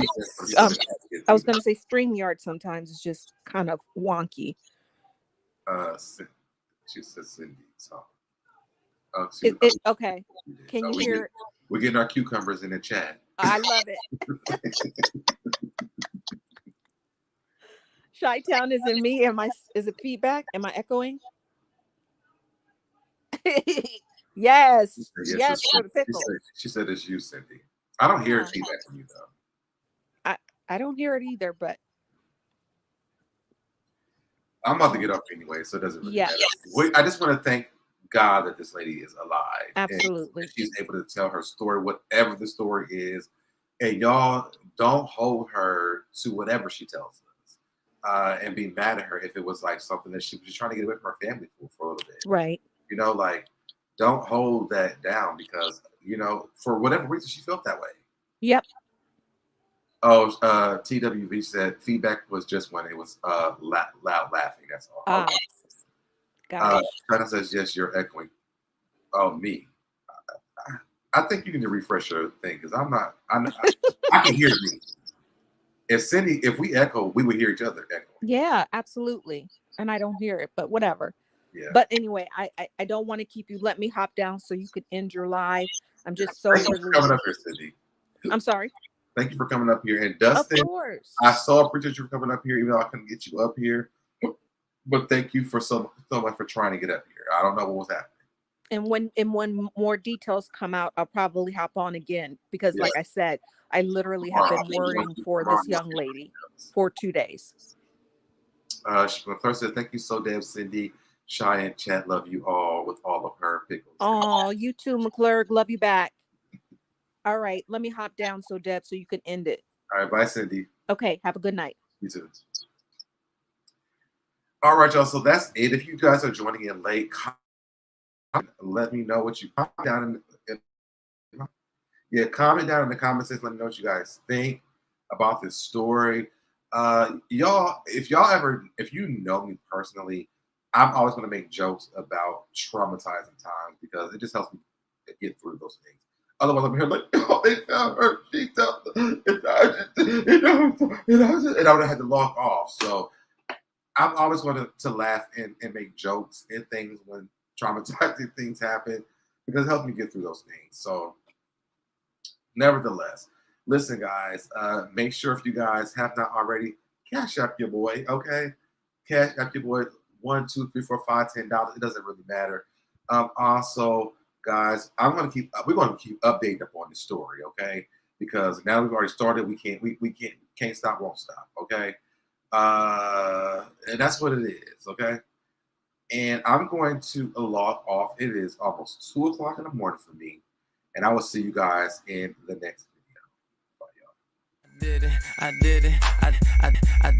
I was going to say StreamYard sometimes is just kind of wonky. She said Cindy. So. Okay. Can you hear? We're getting our cucumbers in the chat. I love it. Chi-Town, is it me? Is it feedback? Am I echoing? Yes. Yes, for the pickle. She said it's you, Cindy. I don't hear feedback from you though. I don't hear it either, but I'm about to get up anyway, so it doesn't really yes, matter. I just want to thank God that this lady is alive and absolutely. she's able to tell her story, whatever the story is. And y'all don't hold her to whatever she tells us, and be mad at her if it was like something that she was just trying to get away from her family for a little bit. Right. You know, like don't hold that down because for whatever reason she felt that way. Yep. Oh, TWV said feedback was just when it was loud laughing. That's all. Okay. Got it. China says yes, you're echoing. Oh, me. I think you need to refresh your thing because I can hear me. If we echo, we would hear each other echo. Yeah, absolutely. And I don't hear it, but whatever. Yeah. But anyway, I don't want to keep you. Let me hop down so you could end your live. I'm just so Thank you for coming up here, Cindy. I'm sorry. Thank you for coming up here. And Dustin, of course. I so appreciate you coming up here, even though I couldn't get you up here. But thank you for so much for trying to get up here. I don't know what was happening. And when more details come out, I'll probably hop on again because, like I said, I literally have been worrying for this young lady for 2 days. McClure said, "Thank you so damn, Cindy. Shy and chat, love you all with all of her pickles." Oh, you too, McClure. Love you back. All right, let me hop down, Deb, so you can end it. All right, bye, Cindy. Okay, have a good night. You too. All right, y'all. So that's it. If you guys are joining in late, let me know what you comment down comment down in the comment section. Let me know what you guys think about this story. Y'all, if you know me personally, I'm always going to make jokes about traumatizing times because it just helps me get through those things. Otherwise, I'm here like, oh, they found her. She fell. And I would have had to log off. So I'm always going to laugh and make jokes and things when traumatizing things happen because it helps me get through those things. So nevertheless, listen, guys, make sure if you guys have not already, cash up your boy, okay? Cash up your boy, $1, $2, $3, $4, $5, $10. It doesn't really matter. Also, guys, we're going to keep updating up on this story, okay? Because now we've already started, we can't stop, won't stop, okay? And that's what it is, okay? And I'm going to log off. It is almost 2 o'clock in the morning for me. And I will see you guys in the next video. Bye, y'all. Did it, I did it, I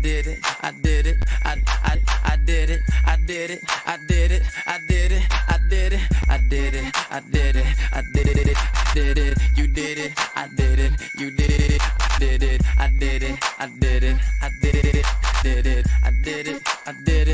did it, I did it, I did it, I did it, I did it, I did it, I did it, I did it, I did it, I did it, did it, you did it, I did it, you did it, did it, I did it, I did it, I did it, did it, I did it, I did it.